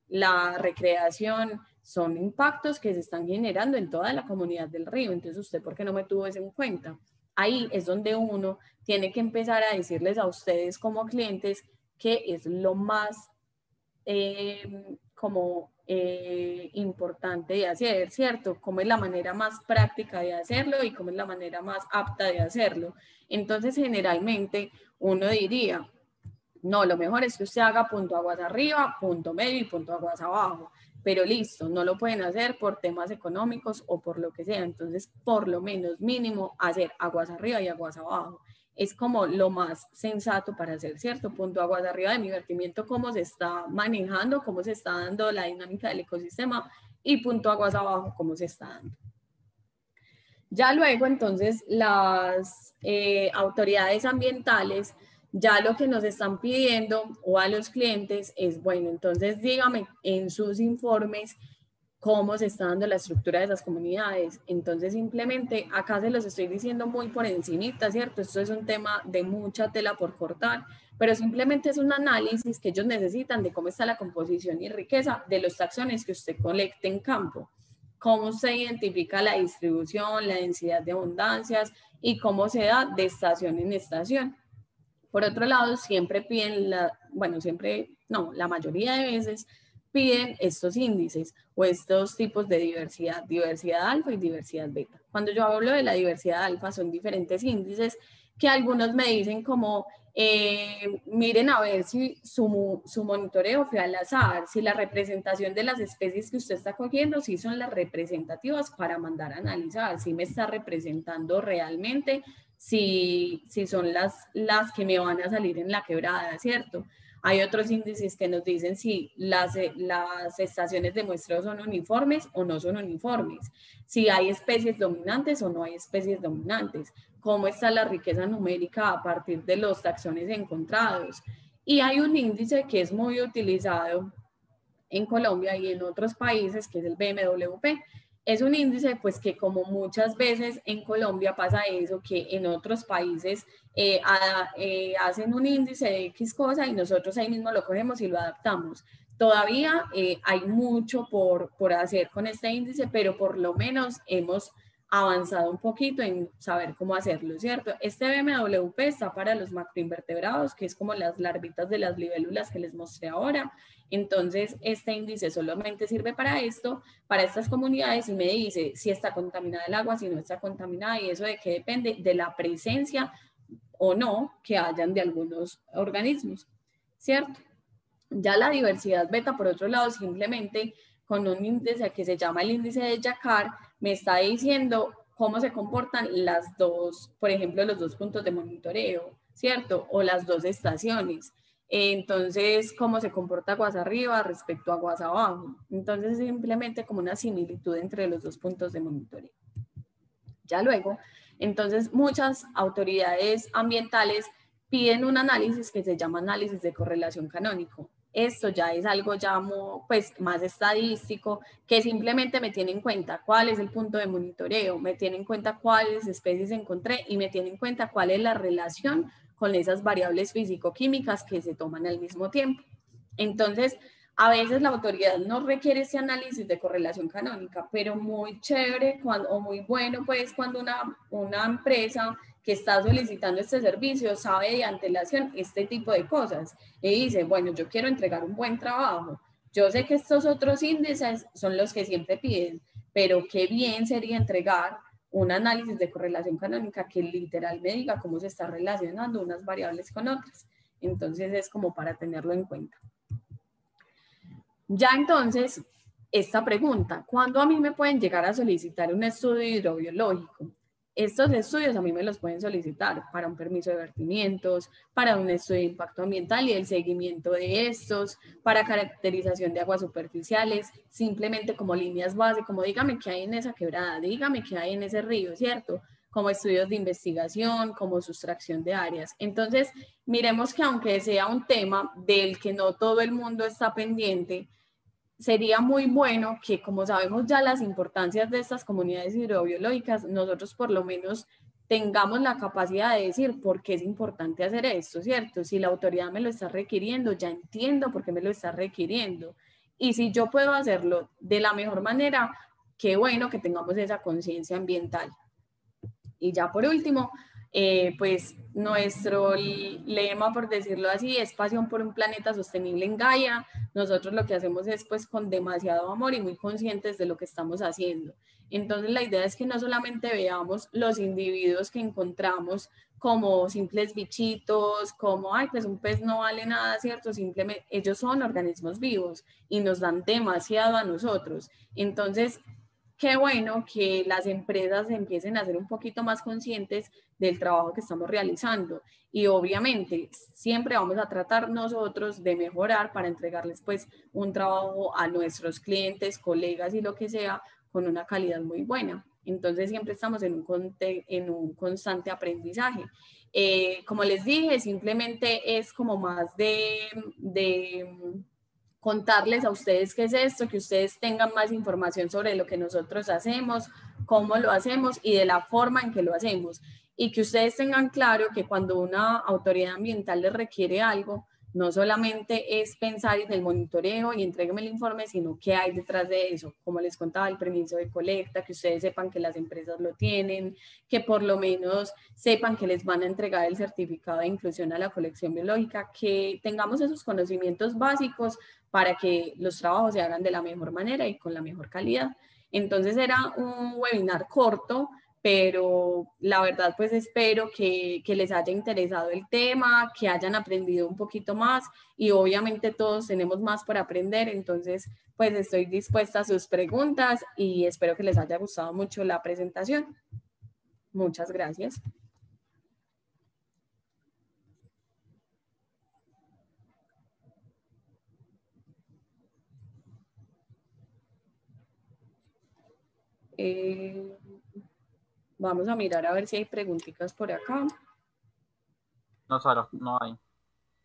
Speaker 1: la recreación, son impactos que se están generando en toda la comunidad del río. Entonces, ¿usted por qué no me tuvo eso en cuenta? Ahí es donde uno tiene que empezar a decirles a ustedes como clientes qué es lo más importante de hacer, ¿cierto? Cómo es la manera más práctica de hacerlo y cómo es la manera más apta de hacerlo. Entonces, generalmente uno diría, no, lo mejor es que usted haga punto aguas arriba, punto medio y punto aguas abajo. Pero listo, no lo pueden hacer por temas económicos o por lo que sea. Entonces, por lo menos mínimo, hacer aguas arriba y aguas abajo. Es como lo más sensato para hacer, ¿cierto? Punto aguas arriba de mi vertimiento, cómo se está manejando, cómo se está dando la dinámica del ecosistema, y punto aguas abajo, cómo se está dando. Ya luego, entonces, las autoridades ambientales ya lo que nos están pidiendo o a los clientes es, bueno, entonces dígame en sus informes cómo se está dando la estructura de esas comunidades. Entonces, simplemente acá se los estoy diciendo muy por encimita, ¿cierto? Esto es un tema de mucha tela por cortar, pero simplemente es un análisis que ellos necesitan de cómo está la composición y riqueza de los taxones que usted colecte en campo, cómo se identifica la distribución, la densidad de abundancias y cómo se da de estación en estación. Por otro lado, siempre piden, la mayoría de veces piden estos índices o estos tipos de diversidad, diversidad alfa y diversidad beta. Cuando yo hablo de la diversidad alfa, son diferentes índices que algunos me dicen como, miren a ver si su monitoreo fue al azar, si la representación de las especies que usted está cogiendo, si son las representativas para mandar a analizar, si me está representando realmente, si son las que me van a salir en la quebrada, ¿cierto? Hay otros índices que nos dicen si las estaciones de muestreo son uniformes o no son uniformes, si hay especies dominantes o no hay especies dominantes, cómo está la riqueza numérica a partir de los taxones encontrados. Y hay un índice que es muy utilizado en Colombia y en otros países, que es el BMWP, es un índice pues que como muchas veces en Colombia pasa eso, que en otros países hacen un índice de X cosa y nosotros ahí mismo lo cogemos y lo adaptamos. Todavía hay mucho por hacer con este índice, pero por lo menos hemos avanzado un poquito en saber cómo hacerlo, ¿cierto? Este BMWP está para los macroinvertebrados, que es como las larvitas de las libélulas que les mostré ahora. Entonces, este índice solamente sirve para esto, para estas comunidades, y me dice si está contaminada el agua, si no está contaminada, y eso de qué depende de la presencia o no que hayan de algunos organismos, ¿cierto? Ya la diversidad beta, por otro lado, simplemente con un índice que se llama el índice de Jacquard, me está diciendo cómo se comportan las dos, por ejemplo, los dos puntos de monitoreo, ¿cierto? O las dos estaciones. Entonces, cómo se comporta aguas arriba respecto a aguas abajo. Entonces, es simplemente como una similitud entre los dos puntos de monitoreo. Ya luego, entonces, muchas autoridades ambientales piden un análisis que se llama análisis de correlación canónico. Esto ya es algo ya pues, más estadístico, que simplemente me tiene en cuenta cuál es el punto de monitoreo, me tiene en cuenta cuáles especies encontré y me tiene en cuenta cuál es la relación con esas variables físico-químicas que se toman al mismo tiempo. Entonces, a veces la autoridad no requiere ese análisis de correlación canónica, pero muy chévere o muy bueno pues cuando una empresa que está solicitando este servicio sabe de antelación este tipo de cosas y dice, bueno, yo quiero entregar un buen trabajo. Yo sé que estos otros índices son los que siempre piden, pero qué bien sería entregar un análisis de correlación canónica que literal me diga cómo se está relacionando unas variables con otras. Entonces es como para tenerlo en cuenta. Ya entonces, esta pregunta, ¿cuándo a mí me pueden llegar a solicitar un estudio hidrobiológico? Estos estudios a mí me los pueden solicitar para un permiso de vertimientos, para un estudio de impacto ambiental y el seguimiento de estos, para caracterización de aguas superficiales, simplemente como líneas base, como dígame qué hay en esa quebrada, dígame qué hay en ese río, ¿cierto? Como estudios de investigación, como sustracción de áreas. Entonces, miremos que aunque sea un tema del que no todo el mundo está pendiente, sería muy bueno que, como sabemos ya las importancias de estas comunidades hidrobiológicas, nosotros por lo menos tengamos la capacidad de decir por qué es importante hacer esto, ¿cierto? Si la autoridad me lo está requiriendo, ya entiendo por qué me lo está requiriendo. Y si yo puedo hacerlo de la mejor manera, qué bueno que tengamos esa conciencia ambiental. Y ya por último, pues nuestro lema, por decirlo así, es pasión por un planeta sostenible en Gaia. Nosotros lo que hacemos es pues con demasiado amor y muy conscientes de lo que estamos haciendo. Entonces la idea es que no solamente veamos los individuos que encontramos como simples bichitos, como, ay, pues un pez no vale nada, ¿cierto? Simplemente ellos son organismos vivos y nos dan demasiado a nosotros. Entonces, qué bueno que las empresas empiecen a ser un poquito más conscientes del trabajo que estamos realizando y obviamente siempre vamos a tratar nosotros de mejorar para entregarles pues un trabajo a nuestros clientes, colegas y lo que sea con una calidad muy buena. Entonces siempre estamos en un constante aprendizaje. Como les dije, simplemente es como más de contarles a ustedes qué es esto, que ustedes tengan más información sobre lo que nosotros hacemos, cómo lo hacemos y de la forma en que lo hacemos. Y que ustedes tengan claro que cuando una autoridad ambiental les requiere algo, no solamente es pensar en el monitoreo y entrégueme el informe, sino qué hay detrás de eso. Como les contaba, el permiso de colecta, que ustedes sepan que las empresas lo tienen, que por lo menos sepan que les van a entregar el certificado de inclusión a la colección biológica, que tengamos esos conocimientos básicos para que los trabajos se hagan de la mejor manera y con la mejor calidad. Entonces era un webinar corto, pero la verdad pues espero que les haya interesado el tema, que hayan aprendido un poquito más y obviamente todos tenemos más por aprender, entonces pues estoy dispuesta a sus preguntas y espero que les haya gustado mucho la presentación. Muchas gracias. Vamos a mirar a ver si hay preguntitas por acá.
Speaker 2: No, Sara, no hay.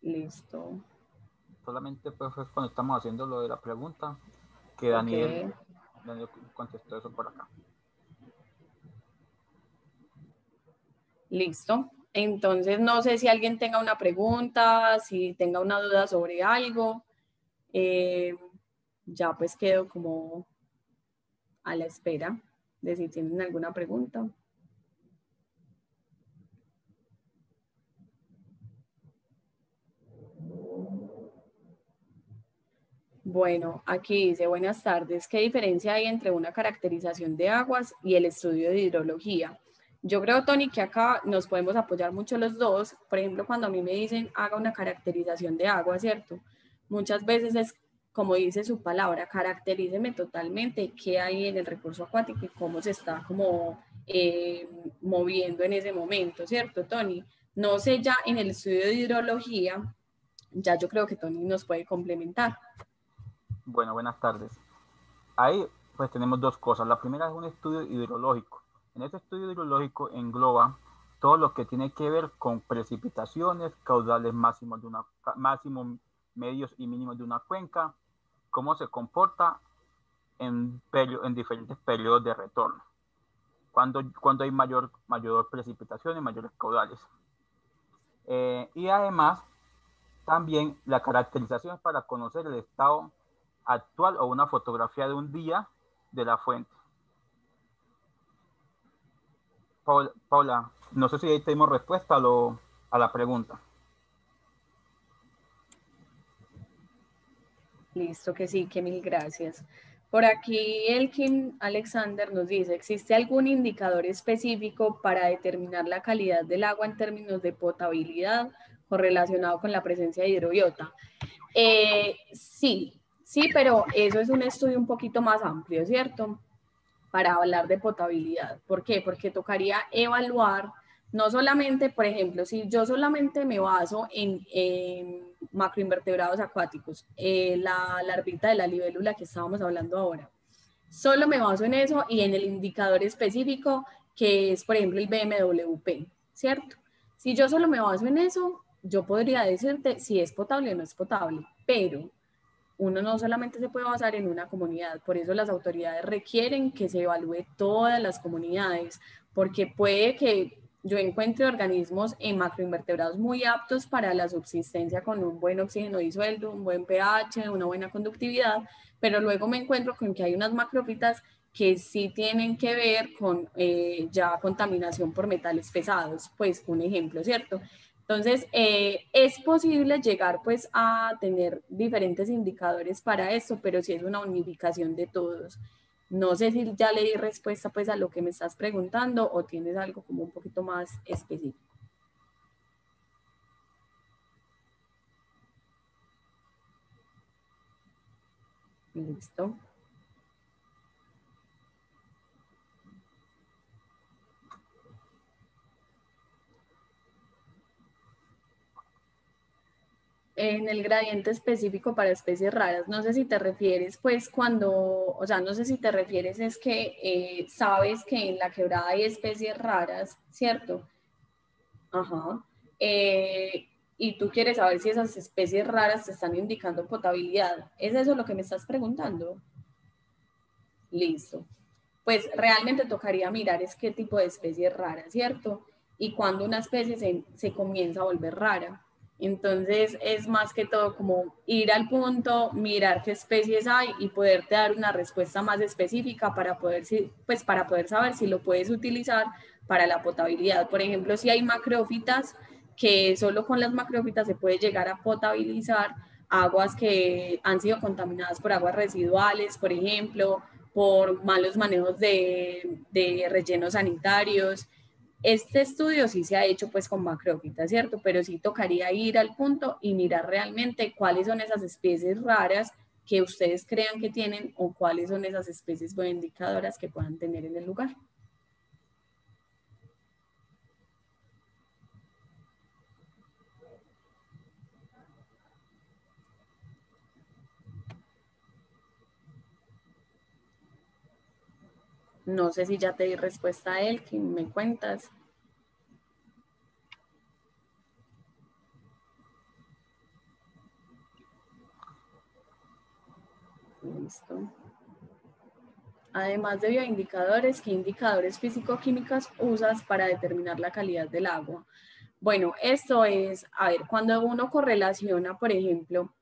Speaker 1: Listo.
Speaker 2: Solamente pues cuando estamos haciendo lo de la pregunta, que Daniel,
Speaker 1: Ok.
Speaker 2: Daniel contestó eso por acá.
Speaker 1: Listo. Entonces, no sé si alguien tenga una pregunta, si tenga una duda sobre algo. Ya pues quedo como a la espera de si tienen alguna pregunta. Bueno, aquí dice, buenas tardes. ¿Qué diferencia hay entre una caracterización de aguas y el estudio de hidrología? Yo creo, Tony, que acá nos podemos apoyar mucho los dos. Por ejemplo, cuando a mí me dicen haga una caracterización de agua, ¿cierto? Muchas veces es, como dice su palabra, caracteríceme totalmente qué hay en el recurso acuático y cómo se está como moviendo en ese momento, ¿cierto, Tony? No sé, ya en el estudio de hidrología, ya yo creo que Tony nos puede complementar.
Speaker 2: Bueno, buenas tardes. Ahí pues tenemos dos cosas. La primera es un estudio hidrológico. En este estudio hidrológico engloba todo lo que tiene que ver con precipitaciones, caudales máximos de una máximos, medios y mínimos de una cuenca, cómo se comporta en diferentes periodos de retorno, cuando hay mayor precipitación y mayores caudales. Y además, también la caracterización es para conocer el estado actual o una fotografía de un día de la fuente. Paula, no sé si ahí tenemos respuesta a la pregunta.
Speaker 1: Listo, que sí, que mil gracias. Por aquí Elkin Alexander nos dice, ¿existe algún indicador específico para determinar la calidad del agua en términos de potabilidad o relacionado con la presencia de hidrobiota? Sí, sí, pero eso es un estudio un poquito más amplio, ¿cierto? Para hablar de potabilidad. ¿Por qué? Porque tocaría evaluar, no solamente, por ejemplo, si yo solamente me baso en macroinvertebrados acuáticos, la larvita de la libélula que estábamos hablando ahora, solo me baso en eso y en el indicador específico que es, por ejemplo, el BMWP, ¿cierto? Si yo solo me baso en eso, yo podría decirte si es potable o no es potable, pero uno no solamente se puede basar en una comunidad, por eso las autoridades requieren que se evalúe todas las comunidades, porque puede que yo encuentre organismos en macroinvertebrados muy aptos para la subsistencia con un buen oxígeno disuelto, un buen pH, una buena conductividad, pero luego me encuentro con que hay unas macrófitas que sí tienen que ver con ya contaminación por metales pesados, pues un ejemplo, ¿cierto? Entonces, es posible llegar pues a tener diferentes indicadores para esto, pero sí es una unificación de todos. No sé si ya le di respuesta pues a lo que me estás preguntando o tienes algo como un poquito más específico. Listo. En el gradiente específico para especies raras, no sé si te refieres, pues cuando, o sea, no sé si te refieres es que sabes que en la quebrada hay especies raras, ¿cierto? Ajá. Y tú quieres saber si esas especies raras te están indicando potabilidad. ¿Es eso lo que me estás preguntando? Listo. Pues realmente tocaría mirar es qué tipo de especie es rara, ¿cierto? Y cuando una especie se comienza a volver rara. Entonces es más que todo como ir al punto, mirar qué especies hay y poderte dar una respuesta más específica para poder, pues para poder saber si lo puedes utilizar para la potabilidad. Por ejemplo, si hay macrófitas, que solo con las macrófitas se puede llegar a potabilizar aguas que han sido contaminadas por aguas residuales, por ejemplo, por malos manejos de rellenos sanitarios. Este estudio sí se ha hecho pues con macrófitas, ¿cierto? Pero sí tocaría ir al punto y mirar realmente cuáles son esas especies raras que ustedes crean que tienen o cuáles son esas especies bioindicadoras que puedan tener en el lugar. No sé si ya te di respuesta a él, que me cuentas. Listo. Además de bioindicadores, ¿qué indicadores físico-químicos usas para determinar la calidad del agua? Bueno, esto es, a ver, cuando uno correlaciona, por ejemplo,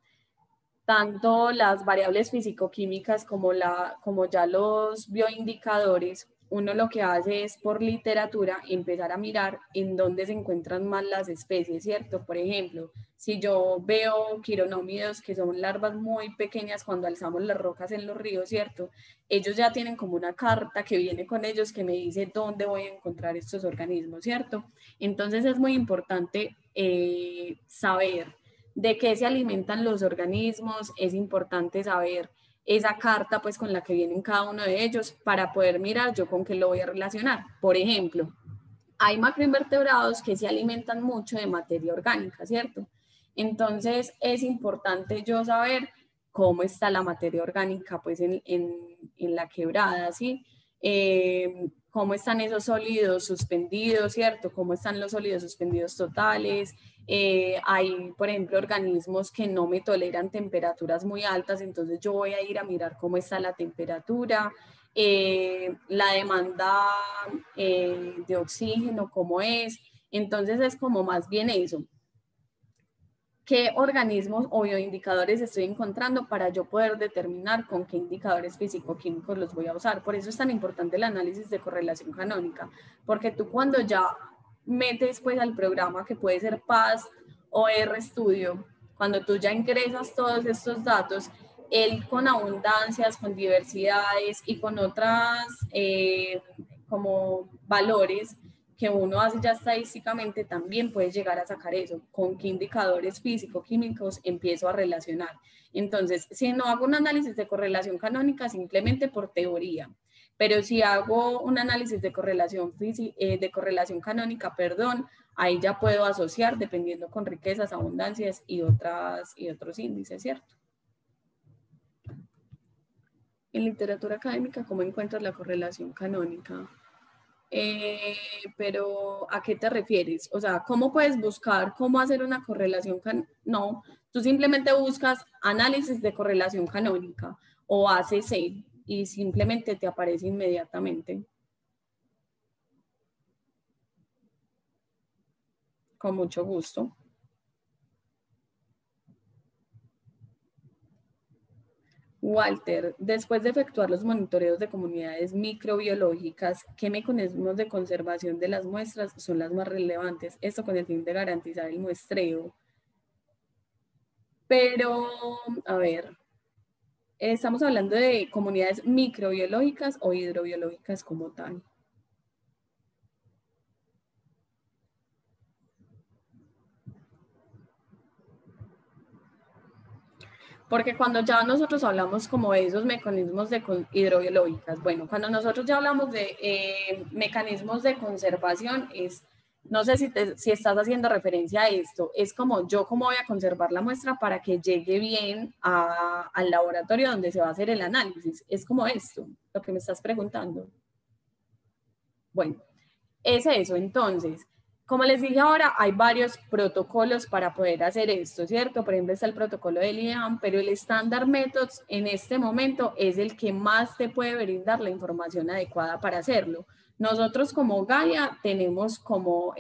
Speaker 1: tanto las variables físico-químicas como ya los bioindicadores, uno lo que hace es por literatura empezar a mirar en dónde se encuentran más las especies, ¿cierto? Por ejemplo, si yo veo quironómidos, que son larvas muy pequeñas cuando alzamos las rocas en los ríos, ¿cierto? Ellos ya tienen como una carta que viene con ellos que me dice dónde voy a encontrar estos organismos, ¿cierto? Entonces es muy importante saber de qué se alimentan los organismos, es importante saber esa carta pues con la que vienen cada uno de ellos para poder mirar yo con qué lo voy a relacionar. Por ejemplo, hay macroinvertebrados que se alimentan mucho de materia orgánica, ¿cierto? Entonces es importante yo saber cómo está la materia orgánica pues en la quebrada, ¿sí? Cómo están esos sólidos suspendidos, ¿cierto? Cómo están los sólidos suspendidos totales. Hay, por ejemplo, organismos que no me toleran temperaturas muy altas, entonces yo voy a ir a mirar cómo está la temperatura. La demanda de oxígeno, cómo es. Entonces es como más bien eso. ¿Qué organismos o bioindicadores estoy encontrando para yo poder determinar con qué indicadores físico-químicos los voy a usar? Por eso es tan importante el análisis de correlación canónica, porque tú cuando ya metes pues al programa que puede ser PAST o RStudio, cuando tú ya ingresas todos estos datos, él con abundancias, con diversidades y con otras como valores que uno hace ya estadísticamente, también puede llegar a sacar eso, con qué indicadores físico-químicos empiezo a relacionar. Entonces, si no hago un análisis de correlación canónica, simplemente por teoría, pero si hago un análisis de correlación canónica, perdón, ahí ya puedo asociar dependiendo con riquezas, abundancias y otros índices, ¿cierto? En literatura académica, ¿cómo encuentras la correlación canónica? Pero ¿a qué te refieres? O sea, ¿cómo puedes buscar cómo hacer una correlación? No, tú simplemente buscas análisis de correlación canónica o ACC y simplemente te aparece inmediatamente. Con mucho gusto. Walter, después de efectuar los monitoreos de comunidades microbiológicas, ¿qué mecanismos de conservación de las muestras son las más relevantes? Esto con el fin de garantizar el muestreo. Pero, a ver, estamos hablando de comunidades microbiológicas o hidrobiológicas como tal. Porque cuando ya nosotros hablamos como de esos mecanismos de hidrobiológicas, bueno, cuando nosotros ya hablamos de mecanismos de conservación, no sé si estás haciendo referencia a esto, es como yo cómo voy a conservar la muestra para que llegue bien al laboratorio donde se va a hacer el análisis. Es como esto, lo que me estás preguntando. Bueno, es eso. Entonces, como les dije ahora, hay varios protocolos para poder hacer esto, ¿cierto? Por ejemplo, está el protocolo del IDEAM, pero el Standard Methods en este momento es el que más te puede brindar la información adecuada para hacerlo. Nosotros como Gaia tenemos como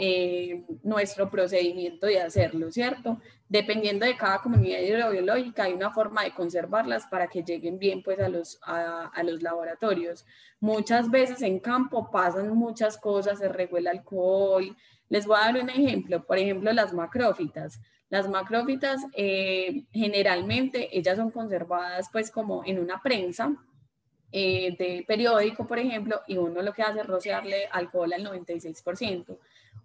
Speaker 1: nuestro procedimiento de hacerlo, ¿cierto? Dependiendo de cada comunidad hidrobiológica, hay una forma de conservarlas para que lleguen bien pues a los laboratorios. Muchas veces en campo pasan muchas cosas, se regó el alcohol. Les voy a dar un ejemplo, por ejemplo, las macrófitas. Las macrófitas generalmente ellas son conservadas pues como en una prensa de periódico, por ejemplo, y uno lo que hace es rociarle alcohol al 96%.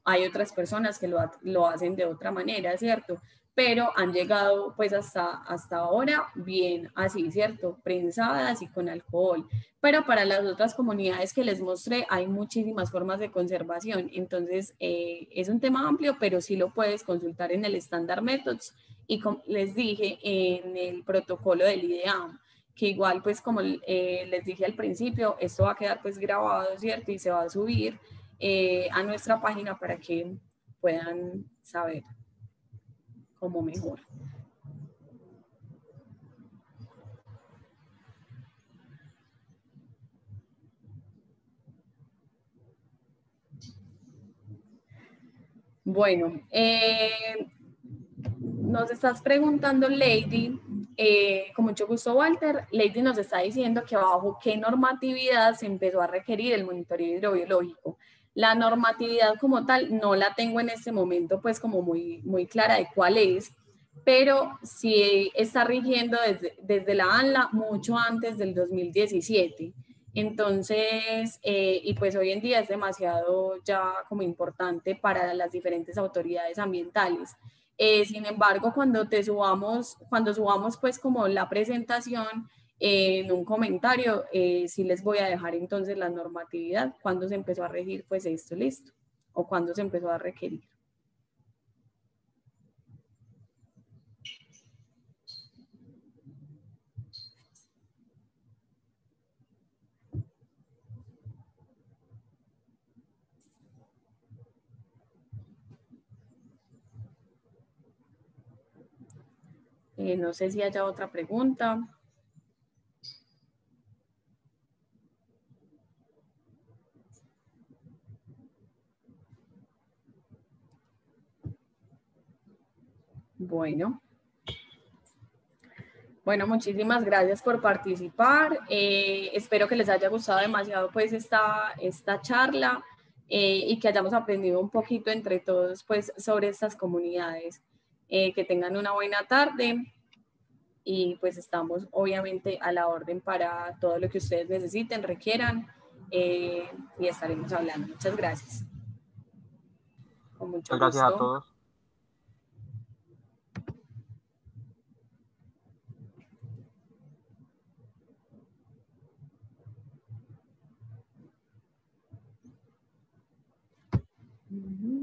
Speaker 1: Hay otras personas que lo hacen de otra manera, ¿cierto? Pero han llegado pues hasta ahora bien así, ¿cierto? Prensadas y con alcohol. Pero para las otras comunidades que les mostré hay muchísimas formas de conservación. Entonces es un tema amplio, pero sí lo puedes consultar en el Standard Methods y como les dije en el protocolo del IDEAM, que igual pues como les dije al principio, esto va a quedar pues grabado, ¿cierto? Y se va a subir a nuestra página para que puedan saber cómo mejor. Bueno, nos estás preguntando, Lady, con mucho gusto, Walter. Lady nos está diciendo que bajo qué normatividad se empezó a requerir el monitoreo hidrobiológico. La normatividad como tal no la tengo en este momento pues como muy clara de cuál es, pero sí está rigiendo desde la ANLA mucho antes del 2017. Entonces, y pues hoy en día es demasiado ya como importante para las diferentes autoridades ambientales. Sin embargo, cuando subamos pues como la presentación en un comentario, sí les voy a dejar entonces la normatividad, cuando se empezó a regir pues esto, listo, o cuando se empezó a requerir. No sé si haya otra pregunta. Bueno. Bueno, muchísimas gracias por participar. Espero que les haya gustado demasiado pues esta charla y que hayamos aprendido un poquito entre todos pues sobre estas comunidades. Que tengan una buena tarde y pues estamos obviamente a la orden para todo lo que ustedes necesiten, requieran y estaremos hablando. Muchas gracias. Con mucho
Speaker 2: Muchas gracias a
Speaker 1: gusto.
Speaker 2: todos.
Speaker 1: Uh-huh.